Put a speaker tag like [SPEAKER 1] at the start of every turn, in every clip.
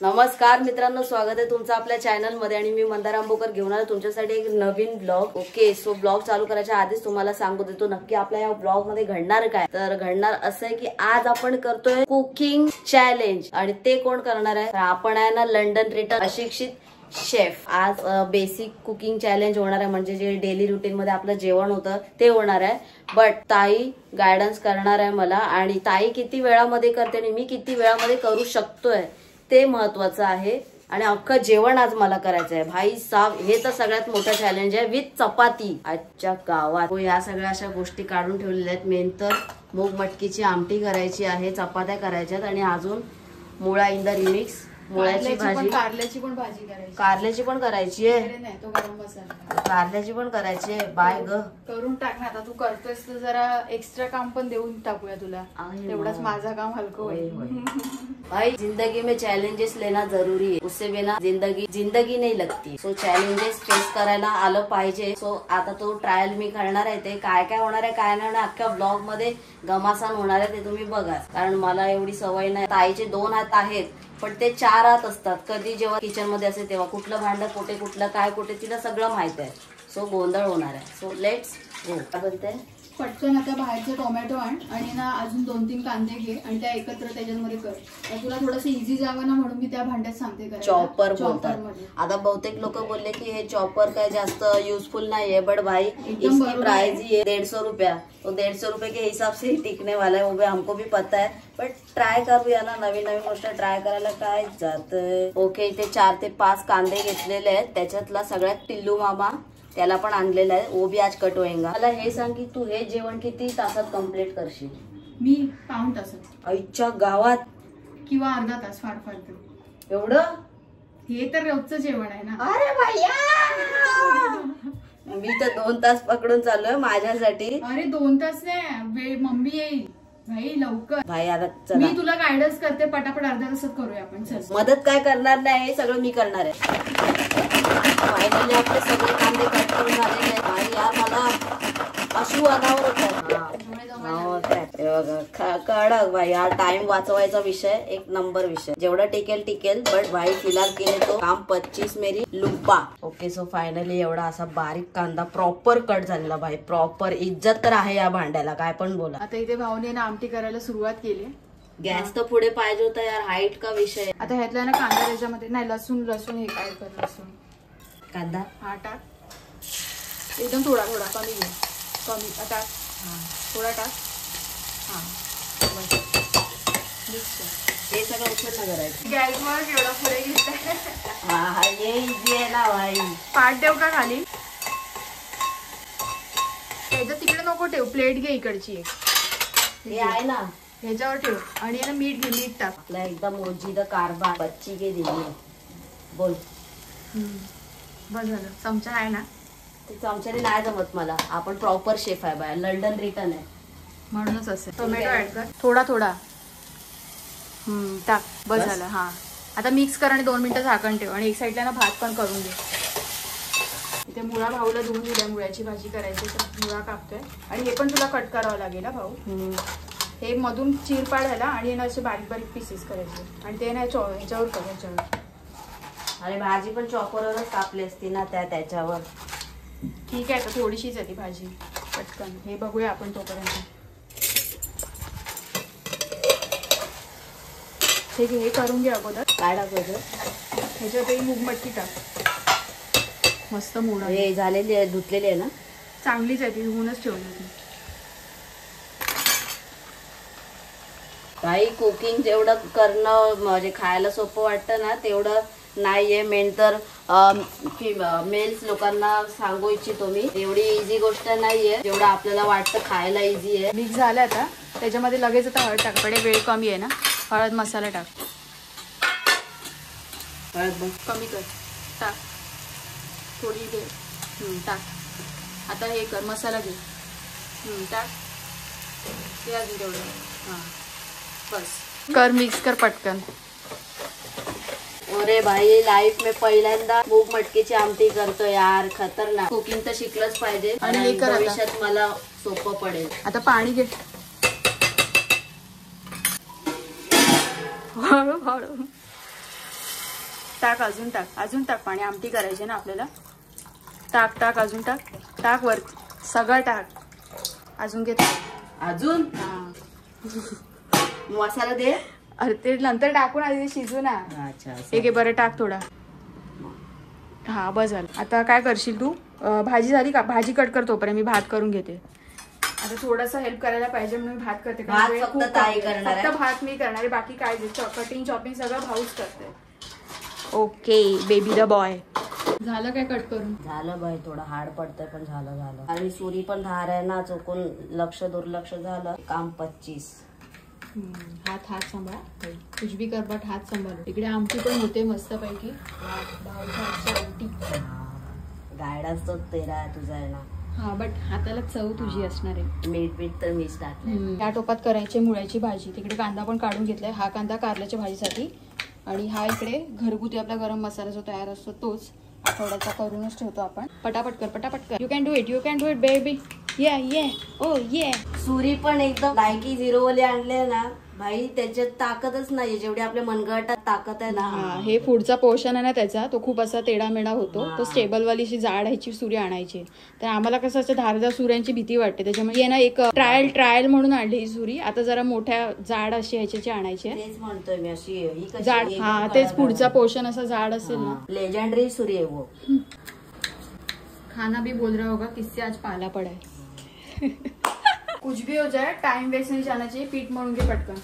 [SPEAKER 1] नमस्कार मित्रांनो, स्वागत आहे तुमचं आपल्या चॅनल मध्ये आणि मी मंदार आंबोकर घेऊन आलो तुमच्यासाठी एक नवीन ब्लॉग। ओके, सो ब्लॉग चालू करायच्या आधीच तुम्हाला सांगू देतो नक्की आपल्या या ब्लॉग मध्ये घडणार काय। तर घडणार असं आहे की आज आपण करतोय कुकिंग चॅलेंज आणि ते कोण करणार आहे, आपण आहे ना लंडन रिटर्न अशिक्षित शेफ। आज बेसिक कुकिंग चॅलेंज होणार आहे, म्हणजे जे डेली रुटीन मध्ये आपलं जेवण होतं ते होणार आहे। बट ताई गायडन्स करणार आहे मला, आणि ताई किती वेळामध्ये करते आणि मी किती वेळामध्ये करू शकतोय ते महत्वाचं आहे। आणि अख्खं जेवण आज मला करायचं आहे भाई साहब, हे तर सगळ्यात मोठं चॅलेंज आहे विथ चपाती। आजच्या गावात या सगळ्या अशा गोष्टी काढून ठेवलेल्या आहेत। मेन तर मूग मटकीची आमटी करायची आहे, चपात्या करायच्यात आणि अजून मुळा इन द रिमिक्स, मुळ्याची भाजी, कारल्याची पण भाजी करायची, कारल्याची पण करायची आहे, तो गरम मसाला कारल्याची पण करायची आहे। बाय ग
[SPEAKER 2] करून टाक ना, आता तू करतोयस तर जरा एक्स्ट्रा काम पण देऊन टाकूया तुला, तेवढंच माझं काम हलकं होईल।
[SPEAKER 1] भाई जिंदगी में चॅलेंजेस लेना जरूरी है, उससे बिना जिंदगी नहीं लगती। सो चॅलेंजेस फेस करायला आलं पाहिजे। सो आता तो ट्रायल मी करणार आहे, ते काय काय होणार आहे काय नाही अख्ख्या ब्लॉग मध्ये घमासान होणार आहे ते तुम्ही बघा, कारण मला एवढी सवय नाही। ताईचे 2 हात आहेत पण ते 4 हात असतात, कधी जेव्हा किचन मध्ये असेल तेव्हा कुठलं भांड कुठे कुठलं काय कुठे तिला सगळं माहित आहे। सो गोंधळ होणार आहे। So let's go. काय बोलते
[SPEAKER 2] पटकन आता बाहेरचे टोमॅटो आण आणि ना अजून 2-3 कांदे घे आणि त्या एकत्र त्याच्यामध्ये कर। तुला थोडंसं इझी जावं ना म्हणून मी त्या भांड्यात सांगते करायला।
[SPEAKER 1] चॉपर बोलतात। आता बहुतेक लोक बोलले की हे चॉपर काय जास्त युजफुल नहीं है, बट भाई इसकी प्राइस ही है 150 रुपया, तो 150 रुपए के हिसाब से ही टिकने वाला है, वो भी हमको भी पता है। बट ट्राय करूया ना, नवीन नवीन गोष्ट ट्राय करायला काय जातंय। ओके, इथे 4 ते 5 कांदे घेतलेले आहेत, त्याच्यातला सगळ्यात टिल्लू मामा त्याला पण आणलेला आहे, वो भी आज कट होएगा। मला हे सांग की तू हे जेवण किती तासात कंप्लीट करशील?
[SPEAKER 2] मी पाऊण तासात।
[SPEAKER 1] आईच्या गावात
[SPEAKER 2] किंवा अर्धा तास फार फार
[SPEAKER 1] एवढं?
[SPEAKER 2] हे तर रोजचं जेवण आहे ना।
[SPEAKER 1] अरे भैया मी तर 2 तास पकडून चाललोय माझ्यासाठी।
[SPEAKER 2] अरे 2 तास नाही, मम्मी येईल भाई लवकर।
[SPEAKER 1] भाई आता चला,
[SPEAKER 2] मी तुला गायडन्स करते, पटापट अर्ध्या तासात करूया आपण। चल,
[SPEAKER 1] मदत काय करणार नाही, हे सगळं मी करणार आहे। फायनली आपले सगळे कांदे कट करून झालेले आहेत आणि यार मला अश्रू अंगावर होत कडक भाई। हा टाइम वाचवायचा विषय एक नंबर विषय, जेवढा टिकेल। बट भाई फिलहाल केले तो काम 25 मेरी लुब्बा। ओके, सो फायनली एवढा असा बारीक कांदा प्रॉपर कट झालेला भाई, प्रॉपर इज्जत तर आहे या भांड्याला, काय पण बोला।
[SPEAKER 2] आता इथे भाऊने ना आमटी करायला सुरुवात केली।
[SPEAKER 1] गॅस तर पुढे पाहिजे होता यार, हाईट का विषय।
[SPEAKER 2] आता ह्यातला ना कांदा त्याच्यामध्ये नाही, लसूण हे काय कर, लसूण
[SPEAKER 1] कांदा
[SPEAKER 2] हा टाक, एकदम थोडा कमी घे, कमी टाक, थोडा टाक, हा
[SPEAKER 1] हे सगळं उचल ना करायचं।
[SPEAKER 2] गॅसवर एवढा पुढे घेतलाय,
[SPEAKER 1] हा ये इझी आहे ना भाई।
[SPEAKER 2] पाट देऊ का खाली? ह्याच्या तिकडे नको ठेव, प्लेट घे इकडची एक,
[SPEAKER 1] हे आहे ना
[SPEAKER 2] ह्याच्यावर ठेव आणि ना मीठ घे, मीठ टाक।
[SPEAKER 1] आपला एकदम मोजीदा कारबा बच्ची के दिली बोल।
[SPEAKER 2] बस झालं, चमचा आहे ना?
[SPEAKER 1] ते चमच्याने नाही जमत मला, आपण प्रॉपर शेफ आहे बाय, लंडन रिटर्न आहे
[SPEAKER 2] म्हणूनच असेल। टोमॅटो ऍड कर थोडा टाक, बस झालं। हा आता मिक्स कर आणि 2 मिनिटं झाकण ठेव आणि एक साईडला ना भात पण करून दे। इथे मुळा भाऊला धुवून दिल्या, मुळ्याची भाजी करायची तर मुळा कापतोय आणि हे पण तुला कट करावं लागेल ना भाऊ। हे मधून चिर पाडायला आणि ना असे बारीक बारीक पीसेस करायचे आणि ते ना ह्याच्यावर कर, ह्याच्यावर।
[SPEAKER 1] अरे भाजी पण चॉपरवरच कापली असती ना त्याच्यावर।
[SPEAKER 2] ठीक आहे, तर थोडीशीच आहे ती भाजी, पटकन हे बघूया आपण तोपर्यंत। ठीक आहे, हे करून घे अगोदर।
[SPEAKER 1] काय टाकायचं
[SPEAKER 2] ह्याच्यातही मूग मटकी टाक, मस्त मोड
[SPEAKER 1] हे झालेली आहे, धुतलेली आहे ना,
[SPEAKER 2] चांगलीच आहे ती, धुवूनच ठेवली होती।
[SPEAKER 1] काही कुकिंग जेवढं करणं म्हणजे खायला सोपं वाटतं ना तेवढं नाहीये। मेन तर मेल्स लोकांना सांगू इच्छितो मी, एवढी इझी गोष्ट नाहीये जेवढं आपल्याला वाटतं खायला इझी आहे।
[SPEAKER 2] मिक्स झालं आता, त्याच्यामध्ये लगेच आता हळद टाक, पण वेळ कमी आहे ना, हळद मसाला टाक,
[SPEAKER 1] हळद
[SPEAKER 2] कमी कर, टाक थोडी घे, टाक। आता हे कर, मसाला घे, टाक, ते अजून तेवढं, हां बस कर, मिक्स कर पटकन।
[SPEAKER 1] अरे भाई लाईफ में पहिल्यांदा मूग मटकीची आमटी करतो यार, खतरनाक। कुकिंग तर शिकलंच पाहिजे आणि हे कर, भविष्यात मला सोपं पडेल।
[SPEAKER 2] आता पाणी घे, हळू टाक, अजून टाक, अजून टाक पाणी. आमटी करायची ना आपल्याला. टाक टाक, अजून टाक, टाक वर सगळं टाक. अजून घे
[SPEAKER 1] अजून.
[SPEAKER 2] हा
[SPEAKER 1] मसाला दे.
[SPEAKER 2] अरे ते नंतर टाकून आधी शिजू ना.
[SPEAKER 1] अच्छा
[SPEAKER 2] एक बरं टाक थोडा. हा बस झालं. आता काय करशील तू? भाजी झाली का? भाजी कट कर तोपर्यंत मी भात करून घेते. आता थोडासा हेल्प करायला पाहिजे म्हणून मी भात करते.
[SPEAKER 1] फक्त
[SPEAKER 2] भात मी करणार आहे, बाकी काय कटिंग चॉपिंग सगळं भाऊच करते. Okay baby the boy. झालं काय कट करून?
[SPEAKER 1] झालं बाई, थोडं हार्ड पडतंय पण झालं. आणि सुरी पण धार आहे ना, चुकून दुर्लक्ष झालं. काम 25.
[SPEAKER 2] हात सांभाळा. कुछ भी कर बट हात सांभाळ. इकडे आमटी पण होते मस्त पैकी. आमटी
[SPEAKER 1] गायडन्स तो तेरा आहे, तुझा आहे ना.
[SPEAKER 2] हा बट हाताला चव तुझी असणार आहे.
[SPEAKER 1] मीठ तर मीच टाकले.
[SPEAKER 2] त्या टोपात करायची मुळ्याची भाजी. तिकडे कांदा पण काढून घेतलाय. हा कांदा कारल्याच्या भाजीसाठी आणि हा इकडे घरगुती आपला गरम मसाला जो तयार असतो तोच आठवड्याचा करूनच ठेवतो आपण. पटापट कर. You can do it baby. ये ओ ये.
[SPEAKER 1] सुरी पण एकदम लायकी 0 वाले आणले ना भाई, त्याच्यात ताकदच नाही जेवढी आपल्या मनगटात ताकद आहे ना.
[SPEAKER 2] हे पुढचा पोर्शन आहे ना त्याचा, तो खूप असा तेडामेडा होतो. तो स्टेबल वाली अशी जाड ह्याची सुरी आणायची. तर आम्हाला कसं असं धारदार सुऱ्यांची भीती वाटते, त्याच्यामुळे ना एक ट्रायल म्हणून आणली ही सुरी. आता जरा मोठ्या जाड अशी ह्याची आणायची.
[SPEAKER 1] तेच म्हणतोय मी, अशी
[SPEAKER 2] जाड. हा तेच पुढचा पोर्शन असा जाड असेल ना.
[SPEAKER 1] लेजेंडरी सुरी आहे वो.
[SPEAKER 2] खाना भी बोल रहा होगा किससे आज पाला पड़ा है. कुछ भी हो जाए टाइम वेस्ट नाही जाना चाहिए. पीठ मळून घे पटकन.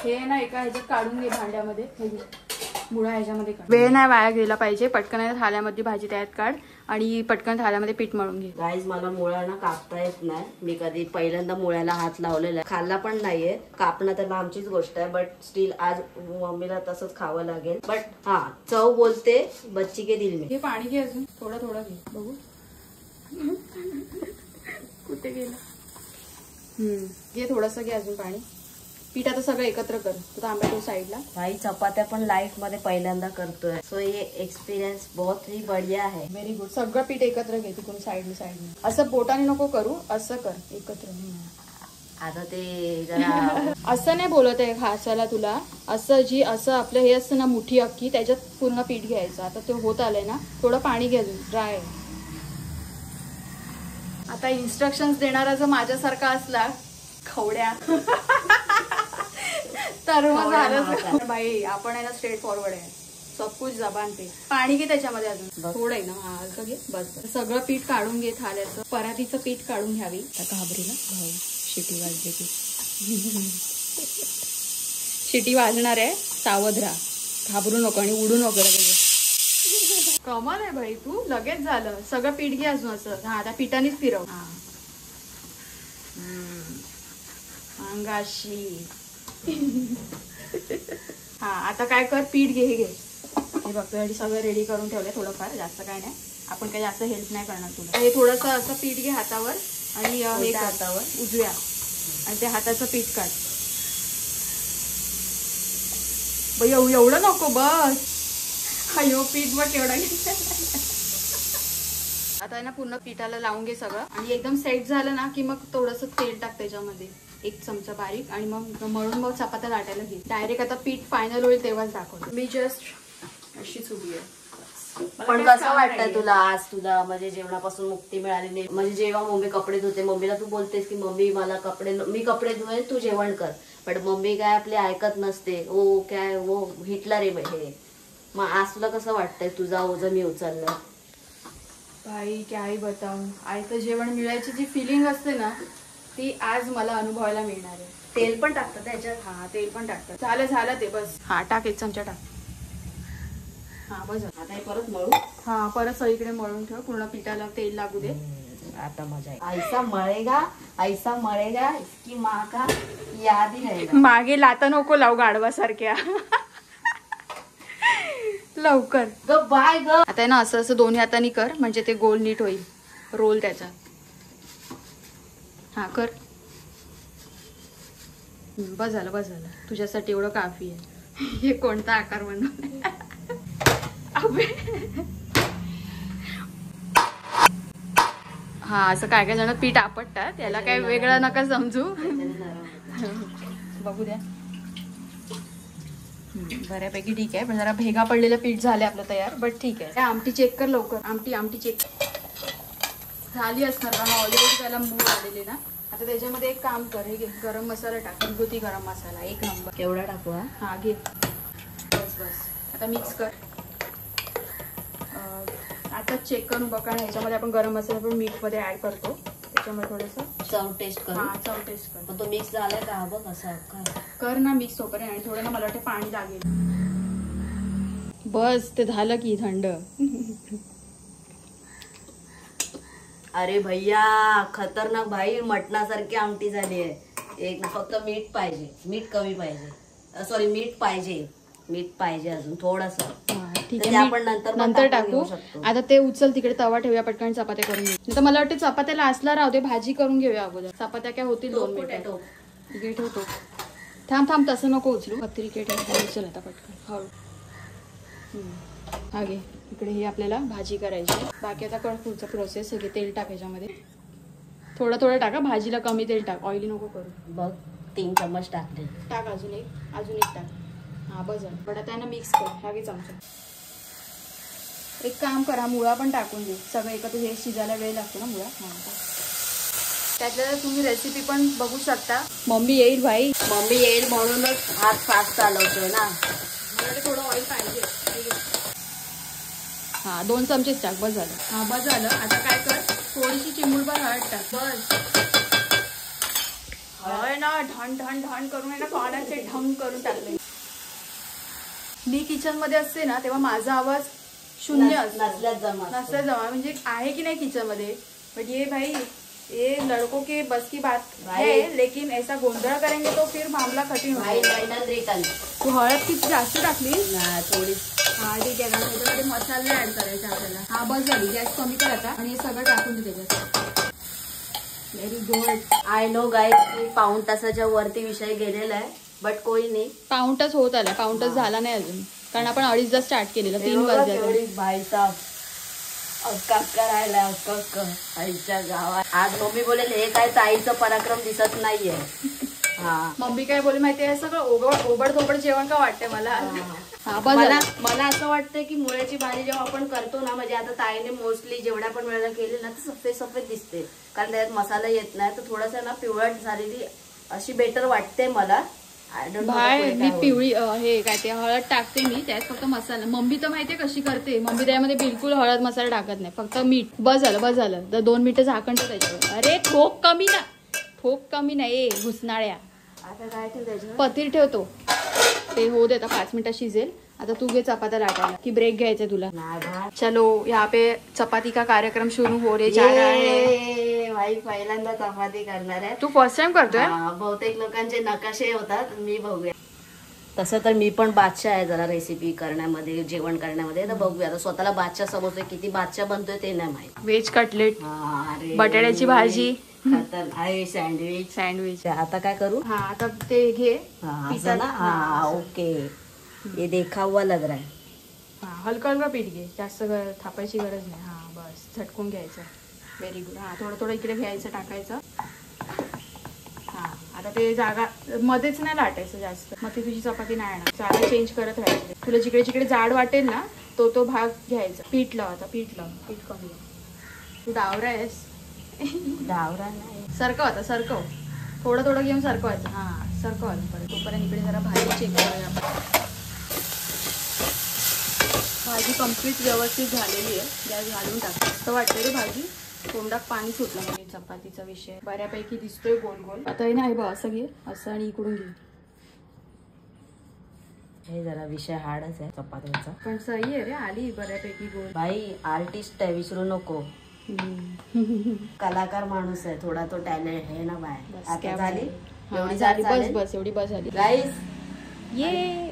[SPEAKER 2] हे ना एका ह्याच्यात काढून घे भांड्यामध्ये. हे घे मुळा ह्याच्यामध्ये काढ. वेळ नाही वाया गेला पाहिजे. पटकन थाल्यामध्ये भाजी त्यात काढ आणि पटकन थाल्यामध्ये पीठ मळून घे.
[SPEAKER 1] गाईज मला मुळा ना कापता येत नाही. मी कधी पहिल्यांदा मुळ्याला हात लावलेला आहे, खाल्ला पण नाहीये. कापणं तर लांबचीच गोष्ट आहे, बट स्टील आज मम्मीला तसंच खावं लागेल. बट हा चव बोलते बच्ची के दिल में.
[SPEAKER 2] हे पाणी घे अजून थोडं घे बघू. कुठे गेला? घे थोडंसं घे अजून पाणी. पीठ आता सगळं एकत्र कर. तू तांब्या तो साईडला.
[SPEAKER 1] भाई चपात्या पण लाईफ मध्ये पहिल्यांदा करतोय, सो ये एक्सपिरियन्स बहुत ही बढ़िया है.
[SPEAKER 2] Very good. सगळं पीठ एकत्र घे तिकडून साईडने. असं बोटाने नको करू, असं कर एकत्र.
[SPEAKER 1] आता ते जरा
[SPEAKER 2] असं नाही बोलत आहे खासाला तुला. असं आपलं हे असतं ना मुठी अख्खी, त्याच्यात पूर्ण पीठ घ्यायचं. आता ते होत आलंय ना, थोडं पाणी घे अजून. ड्राय. आता इन्स्ट्रक्शन्स देणारा जर माझ्यासारखा असला खवड्या तर मग झालं बाई. आपण आहे ना स्ट्रेट फॉरवर्ड आहे. सब कुछ जबान पे. पाणी घे त्याच्यामध्ये अजून थोडं आहे ना. हा हलकं घे बस. सगळं पीठ काढून घे थाल्याचं. परातीचं पीठ काढून घ्यावी. आता घाबरीला भाऊ शिटी वाजते की. शिटी वाजणार आहे, सावध राहा. घाबरू नको आणि उडू नको लगेच. कमाल आहे भाई तू. लगेच झालं. सगळं पीठ घे अजून असं. हा आता पिठानेच फिरव. हा अंगाशी. हा आता काय कर, पीठ घे. हे बघ तुझ्यासाठी सगळं रेडी करून ठेवलंय. थोडंफार, जास्त काय नाही. आपण काही जास्त हेल्प नाही करणार तुला. हे थोडंसं असं पीठ घे हातावर आणि हे हातावर उजव्या आणि ते हाताचं पीठ काढ. बाई एवढं नको बस. अयो पीठ बघ केवढा घेतला. आता ना पूर्ण पिठाला लावून घे सगळं आणि एकदम सेट झालं ना की मग थोडंसं तेल टाक त्याच्यामध्ये, 1 चमचा बारीक. आणि मग मळून मग चपात्या लाटायला घे. डायरेक्ट आता पीठ फायनल होईल तेव्हाच दाखव. मी जस्ट अशीच उभी आहे.
[SPEAKER 1] पण कसं वाटतंय तुला आज? तुला म्हणजे जेवणापासून मुक्ती मिळाली नाही. म्हणजे जेव्हा मम्मी कपडे धुते, मम्मीला तू बोलतेस की मम्मी मला मी कपडे धुवे, तू जेवण कर. पण मम्मी काय आपली ऐकत नसते. ओ काय वो हिटलर आहे हे. मग आज तुला कसं वाटतंय? तुझा ओझं मी उचललं.
[SPEAKER 2] भाई काय बताऊ. आईचं जेवण मिळायची जी फिलिंग असते ना, ती आज मला अनुभवायला मिळणार आहे.
[SPEAKER 1] तेल पण टाकतात त्याच्यात.
[SPEAKER 2] हा तेल पण टाकतात. झालं ते बस. हा टाक 1 चमचा टाक. हा बस.
[SPEAKER 1] आता हे परत मळू.
[SPEAKER 2] हा परत सगळीकडे मळून ठेव. पूर्ण पिठाला तेल लागू दे.
[SPEAKER 1] आता मजा आहे. ऐसा मळेगा इसकी माँ का याद ही रहेगा.
[SPEAKER 2] मागे लाता नको लावू गाढवासारख्या. लवकर
[SPEAKER 1] ग बाय ग.
[SPEAKER 2] आता ना असं दोन्ही हातांनी कर, म्हणजे ते गोल नीट होईल. रोल त्याचा. हा कर. बस झालं. तुझ्यासाठी एवढं काफी आहे. हे कोणता आकार बनवला. हा असं काय जण पीठ आपटतात, त्याला काय वेगळं नका समजू. बघू द्या. बऱ्यापैकी ठीक आहे, पण जरा भेगा पडलेलं पीठ झालं आपलं तयार, बट ठीक आहे. आमटी चेक कर लवकर. आमटी चेक झाली असणार कारण ऑलरेडी त्याला मूळ आलेले ना. आता त्याच्यामध्ये एक काम कर, हे घे गरम मसाला टाक, घरगुती गरम मसाला 1 नंबर.
[SPEAKER 1] केवढा टाकू?
[SPEAKER 2] हा घे, बस. आता मिक्स कर. आता चेक करून बघा, ह्याच्यामध्ये आपण गरम मसाला पण मीठ मध्ये ऍड करतो, त्याच्यामुळे थोडंसं
[SPEAKER 1] चव टेस्ट कर.
[SPEAKER 2] हा चव टेस्ट कर.
[SPEAKER 1] पण तो मिक्स झालाय का बघ असं
[SPEAKER 2] कर ना मिक्स तोपर्यंत. आणि थोडं ना मला वाटतं पाणी लागेल. बस ते झालं की थंड.
[SPEAKER 1] अरे भैया खतरनाक भाई, मटणासारखी आमटी झाली आहे. एक फक्त मीठ पाहिजे, मीठ कमी पाहिजे, सॉरी मीठ पाहिजे अजून थोडस.
[SPEAKER 2] ठीक आहे, आपण नंतर टाकू. आता ते उचल तिकडे, तवा ठेवूया, पटकन चपात्या करून घेऊ. तर मला वाटतं चपात्याला असला राहू दे, भाजी करून घेऊया अगोदर. चपात्या काय होतील 2 मिनिटं. इकडे ठेवतो. थांब तसं नको उचलू. पत्रिके उचल आता पटकन हळू. हा घे इकडे. ही आपल्याला भाजी करायची. बाकी आता कळ पुढचा प्रोसेस. हे तेल टाक ह्याच्यामध्ये. थोडं टाका, भाजीला कमी तेल टाक, ऑइली नको करू.
[SPEAKER 1] बघ 3 चम्मच टाकले.
[SPEAKER 2] टाक अजून एक टाक. हा बस झालं. बट आता मिक्स कर. ह्या घे चमचा. एक काम करा, मुळा पण टाकून दे. सगळं एकत्र हे शिजायला वेळ लागतो ना मुळा. त्यातल्या तुम्ही रेसिपी पण बघू शकता. मम्मी येईल भाई,
[SPEAKER 1] मम्मी येईल म्हणूनच हात फास्ट चालवतोय ना.
[SPEAKER 2] मला थोडं ऑइल पाहिजे. हा 2 चमचेच टाक, बस झालं. हा बस झालं. आता काय कर, थोडीशी चिमूटभर हळद टाक. बस हळद ना ढण करून आहे ना, पाण्याचे ढंग करून टाकले. मी किचन मध्ये असते ना तेव्हा माझा आवाज शून्य
[SPEAKER 1] नसल्यात
[SPEAKER 2] जमा म्हणजे आहे की नाही किचन मध्ये. बट ये भाई, ये लड़कों के बस की बात है, लेकिन ऐसा गोंधळ करेंगे तो फिर मामला कठीण होईल. तू हळद किती जास्त टाकली?
[SPEAKER 1] थोडी.
[SPEAKER 2] हा ठीक आहे ना. त्याच्यामध्ये मसाले ऍड करायचे आपल्याला. हा बस झाली. गॅस कमी कर आता आणि हे सगळं टाकून दे त्याच्यात. Very good.
[SPEAKER 1] I know guys, पाऊण तासाच्या वरती विषय गेलेला आहे, बट कोई नाही.
[SPEAKER 2] पाऊण तास होत आला. पाऊण तास झाला नाही अजून, कारण आपण 2:30 स्टार्ट केलेलं. 3 वाजले.
[SPEAKER 1] भाई साहेब अक्का राहिला अक्का आईच्या गावात. आज मम्मी बोलेल हे काय ताईचं पराक्रम दिसत नाहीये. हा
[SPEAKER 2] मम्मी काय बोले माहितीये, सगळं ओबड जेवण का वाटतंय मला.
[SPEAKER 1] मला असं वाटतंय की मुळ्याची भाजी जेव्हा आपण करतो ना, म्हणजे आता ताईने मोस्टली जेवढ्या पण वेळेला केली ना, तर सफेद दिसते, कारण त्यात मसाला येत नाही. तर थोडासा ना पिवळट झालेली अशी बेटर वाटते मला.
[SPEAKER 2] भाई मी पिवळी हे काय ते हळद टाकते मी त्यात, फक्त मसाला. मम्मी तर माहितीये कशी करते, मम्मी त्यामध्ये बिलकुल हळद मसाला टाकत नाही, फक्त मीठ. बस झालं. तर 2 मिनिटं झाकण ठेव त्याच्यावर. अरे ठोक कमी नाही घुसणाळ्या.
[SPEAKER 1] आता काय ठेवायचं,
[SPEAKER 2] पतीर ठेवतो ते होऊ दे. आता 5 मिनिटात शिजेल. आता तू घे चपात्या लाटायला की ब्रेक घ्यायचा तुला? चलो यहाँ पे चपाती का कार्यक्रम शुरू हो रे जा रहा है.
[SPEAKER 1] भाई पहिल्यांदा चपाती करणार आहे.
[SPEAKER 2] तू फर्स्ट टाइम करतोय?
[SPEAKER 1] बहुतेक लोकांचे नकाशे होतात, मी बघूया. तसं तर मी पण बादशाह आहे जरा रेसिपी करण्यामध्ये, जेवण करण्यामध्ये. तर बघूया आता स्वतःला बादशाह समजतोय, किती बादशाह बनतोय ते नाही माहिती.
[SPEAKER 2] व्हेज कटलेट, बटाट्याची भाजी,
[SPEAKER 1] सँडविच. आता काय करू?
[SPEAKER 2] हा आता ते घे.
[SPEAKER 1] ओके, ये देखा हुआ लग रहा है.
[SPEAKER 2] हा हलका पीठ घे, जास्त थापायची गरज नाही. हा बस झटकून घ्यायचं. Very good. हा थोडं इकडे घ्यायचं, टाकायचं. हा आता ते जागा मध्येच नाही लाटायचं जास्त, मग ती तुझी चपाती नाही येणार. जागा चेंज करत राहायची. तुला जिकडे जाड वाटेल ना तो भाग घ्यायचा. पीठ लाव आता, पीठ कमी. तू डावरा आहेस?
[SPEAKER 1] डावरा नाही.
[SPEAKER 2] सरकव थोडं घेऊन सरकवायचं. हा सरकवायचं परत. तोपर्यंत इकडे जरा भाजी चेक करूया आपण. भाजी कम्प्लीट व्यवस्थित झालेली आहे. गॅस घालून टाक. मस्त वाटते रे भाजी. तोंडात पाणी सुटलं म्हणजे. चपातीचा विषय बऱ्यापैकी दिसतोय गोल. आता हे नाही बा, असं घे, असं आणि इकडून घे.
[SPEAKER 1] हे जरा विषय हार्डच आहे चपात्यांचा, पण
[SPEAKER 2] सही आहे रे, आली बऱ्यापैकी गोल.
[SPEAKER 1] भाई आर्टिस्ट आहे, विसरू नको. कलाकार माणूस आहे, थोडा तो टॅलेंट आहे ना बाय. आता झाली
[SPEAKER 2] एवढी बस झाली
[SPEAKER 1] गाईज.
[SPEAKER 2] ये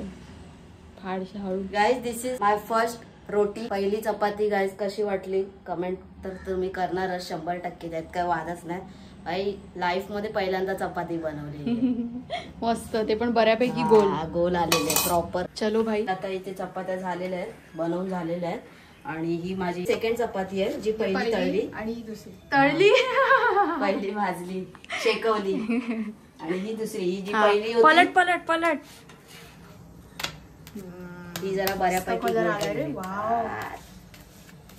[SPEAKER 2] फाडशा हळू.
[SPEAKER 1] Guys this is my first roti. पहिली चपाती गाईज कशी वाटली कमेंट तर तुम्ही करणारच 100%, त्यात काय वादच नाही. भाई लाईफ मध्ये पहिल्यांदा चपाती बनवली.
[SPEAKER 2] मस्त, ते पण बऱ्यापैकी
[SPEAKER 1] गोल आलेले प्रॉपर.
[SPEAKER 2] चलो भाई,
[SPEAKER 1] आता इथे चपात्या झालेल्या आहेत, बनवून झालेल्या आहेत. आणि ही माझी सेकंड चपाती आहे, जी पहिली तळली
[SPEAKER 2] आणि ही दुसरी तळली.
[SPEAKER 1] पहिली भाजली, शेकवली. आणि ही दुसरी, ही जी पहिली होती.
[SPEAKER 2] पलट
[SPEAKER 1] ही जरा बऱ्यापैकी
[SPEAKER 2] कलर आलाय रे. वाव.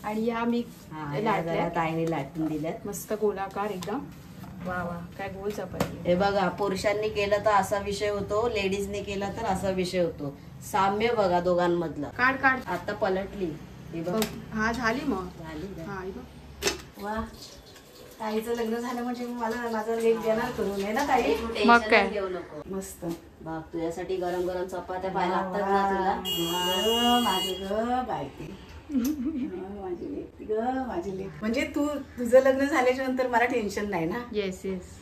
[SPEAKER 2] आणि ह्या मी लाटल्या,
[SPEAKER 1] ताईने लाटून दिल्यात
[SPEAKER 2] मस्त गोलाकार एकदम. वा वा, काय गोल चपाती.
[SPEAKER 1] हे बघा, पुरुषांनी केलं तर असा विषय होतो, लेडीजने केला तर असा विषय होतो. साम्य बघा दोघांमधलं.
[SPEAKER 2] काढ काढ.
[SPEAKER 1] आता पलटली. हे बघ.
[SPEAKER 2] हा झाली मग.
[SPEAKER 1] झाली.
[SPEAKER 2] हा हे बघ.
[SPEAKER 3] वा, ताईचं लग्न झालं म्हणजे मला माझा लेक देणार करून आहे ना ताई.
[SPEAKER 2] मग काय?
[SPEAKER 1] घेऊ नको.
[SPEAKER 3] मस्त.
[SPEAKER 1] बाप, तुझ्यासाठी गरम गरम चपात्या पाय लागतात ना तुला.
[SPEAKER 3] माझे ग बायके, माझी लेक ग, माझी लेक. म्हणजे तुझं लग्न झाल्याच्या नंतर मला टेन्शन नाही ना.
[SPEAKER 2] येस येस,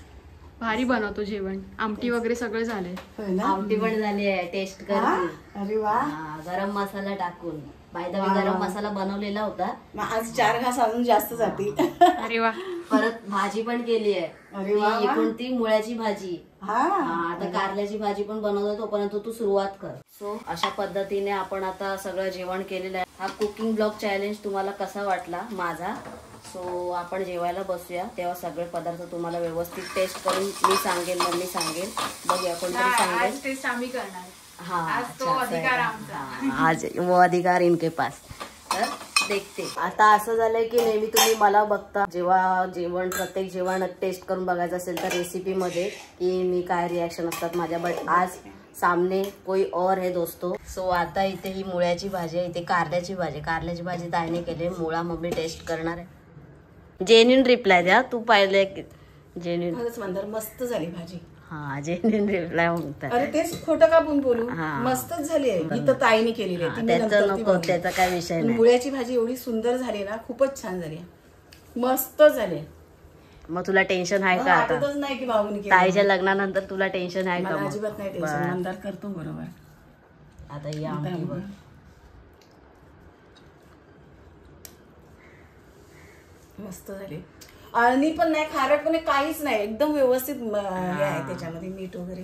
[SPEAKER 2] भारी बनवतो जेवण. आमटी वगैरे सगळं झालंय.
[SPEAKER 3] होय ना.
[SPEAKER 1] आमटी पण झाली आहे, टेस्ट कर.
[SPEAKER 3] अरे वा.
[SPEAKER 1] गरम मसाला टाकून. बायदा मी गरम मसाला बनवलेला होता.
[SPEAKER 3] मग आज 4 घास अजून जास्त जातील.
[SPEAKER 2] अरे वा.
[SPEAKER 1] परत भाजी पण केली आहे.
[SPEAKER 3] अरे वा.
[SPEAKER 1] ही कोणती मुळ्याची भाजी.
[SPEAKER 3] हा,
[SPEAKER 1] आता कारल्याची भाजी पण बनवतो, तोपर्यंत तू सुरुवात कर. सो अशा पद्धतीने आपण आता सगळं जेवण केलेलं आहे. हा कुकिंग ब्लॉग चॅलेंज तुम्हाला कसा वाटला माझा? सो आपण जेवायला बसूया, तेव्हा सगळे पदार्थ तुम्हाला व्यवस्थित टेस्ट करून मी सांगेन, मम्मी सांगेल, बघूया कोणतरी सांगेल.
[SPEAKER 2] आज टेस्ट आम्ही करणार.
[SPEAKER 1] हाँ,
[SPEAKER 2] आज तो
[SPEAKER 1] अच्छा,
[SPEAKER 2] अधिकार
[SPEAKER 1] हाँ,
[SPEAKER 2] आमचा.
[SPEAKER 1] आज वो अधिकार इनके पास. तर देखते. आता असं झालंय की नेहमी तुम्ही मला बघता जेव्हा प्रत्येक जेवण टेस्ट करून बघायचं असेल तर रेसिपी मध्ये की मी काय रिॲक्शन असतात माझ्या, बट आज सामने कोई और है दोस्तों. सो आता इथे ही मुळ्याची भाजी आहे, इथे कारल्याची भाजी ताईने केली. मुळा मम्मी टेस्ट करणार आहे. जेन्युइन रिप्लाय द्या. तू पाहिले जेन्युइन?
[SPEAKER 3] खरंच मंदार, मस्त झाली भाजी.
[SPEAKER 1] हा, जेन्युइन रिप्लाय म्हणतात.
[SPEAKER 3] अरे तेच खोटं का पण बोलू.
[SPEAKER 1] हा.
[SPEAKER 3] मस्तच झाली आहे. ही तर ताईने केलेली आहे. तिने
[SPEAKER 1] त्याचं
[SPEAKER 3] नंतर ती
[SPEAKER 1] नको,
[SPEAKER 3] बनवली.
[SPEAKER 1] त्याचा काय विषय नाही.
[SPEAKER 3] मुळ्याची भाजी एवढी सुंदर झाली ना, खूपच छान झाली. मस्त झाली.
[SPEAKER 1] मग तुला टेन्शन आहे का आता?
[SPEAKER 3] वाटतच नाही की भाऊनी केलं.
[SPEAKER 1] ताईच्या लग्नानंतर तुला टेन्शन आहे का?
[SPEAKER 3] मला
[SPEAKER 1] मग?
[SPEAKER 3] अजिबात नाही टेन्शन.
[SPEAKER 1] बरं.
[SPEAKER 3] मंदार करतो बरोबर.
[SPEAKER 1] आता या आमटी बघ.
[SPEAKER 3] मस्त झाली. आणि पण नाही, खारट पण नाही, काहीच नाही. एकदम व्यवस्थित हे आहे त्याच्यामध्ये, मीठ वगैरे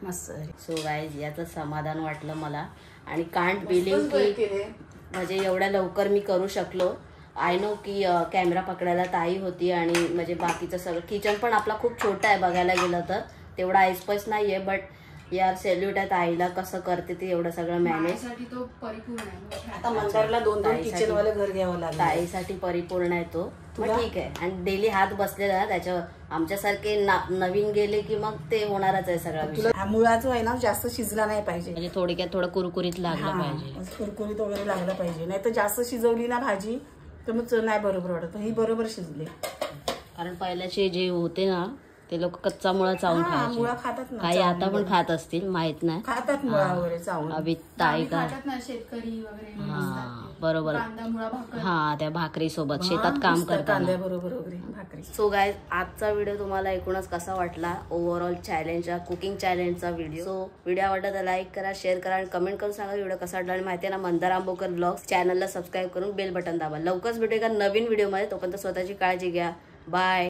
[SPEAKER 3] मस्त झाली.
[SPEAKER 1] सो गाईज, याचं समाधान वाटलं मला. आणि कांट बिलिंग की म्हणजे एवढ्या लवकर मी करू शकलो. आय नो की कॅमेरा पकडायला ताई होती आणि म्हणजे बाकीचं सगळं. किचन पण आपला खूप छोटा आहे बघायला गेलं तर, तेवढा ऐसपैस नाहीये. बट यार सॅल्यूट आहे ताईला, कसं करते ते एवढं सगळं मॅनेज.
[SPEAKER 2] तो परिपूर्ण आहे.
[SPEAKER 3] आता मंदारला 2-2 किचन वाले घर घ्यावं लागलं.
[SPEAKER 1] ताईसाठी परिपूर्ण आहे तो. मग ठीक आहे. आणि डेली हात बसलेला ना त्याच्यावर. आमच्यासारखे नवीन गेले की मग ते होणारच आहे सगळा विषय.
[SPEAKER 3] हा मुळाचं आहे ना, जास्त शिजला नाही पाहिजे.
[SPEAKER 1] म्हणजे थोडक्यात थोडं कुरकुरीत लागलं पाहिजे.
[SPEAKER 3] कुरकुरीत वगैरे लागलं पाहिजे. नाही तर जास्त शिजवली ना भाजी तर मग नाही बरोबर वाटत. ही बरोबर शिजली.
[SPEAKER 1] कारण पहिल्याचे जे होते ना ते लोक कच्चा मुळा चावून खायचे.
[SPEAKER 3] मुळा खातात ना.
[SPEAKER 1] काही आता पण खात असतील, माहित नाही.
[SPEAKER 3] खातात मुळा वगैरे चावून.
[SPEAKER 1] अभि ताई का?
[SPEAKER 2] खातात ना शेतकरी वगैरे.
[SPEAKER 1] हा, बरोबर.
[SPEAKER 2] कांदा मुळा भाकर.
[SPEAKER 1] हा, त्या भाकरी सोबत शेतात काम करतात.
[SPEAKER 3] कांद्या बरोबर वगैरे भाकरी.
[SPEAKER 1] सो गाईज, आजचा व्हिडिओ तुम्हाला एकूणच कसा वाटला? ओव्हरऑल चॅलेंजचा, कुकिंग चॅलेंजचा व्हिडिओ. सो व्हिडिओ आवडला तर लाईक करा, शेअर करा आणि कमेंट करून सांगा व्हिडिओ कसा वाटला. आणि माहिती आहे ना, मंदार आंबोकर ब्लॉग्स चॅनलला सबस्क्राईब करून बेल बटन दाबा. लवकरच भेटू एका नवीन व्हिडिओ मध्ये. तोपर्यंत स्वतःची काळजी घ्या. बाय.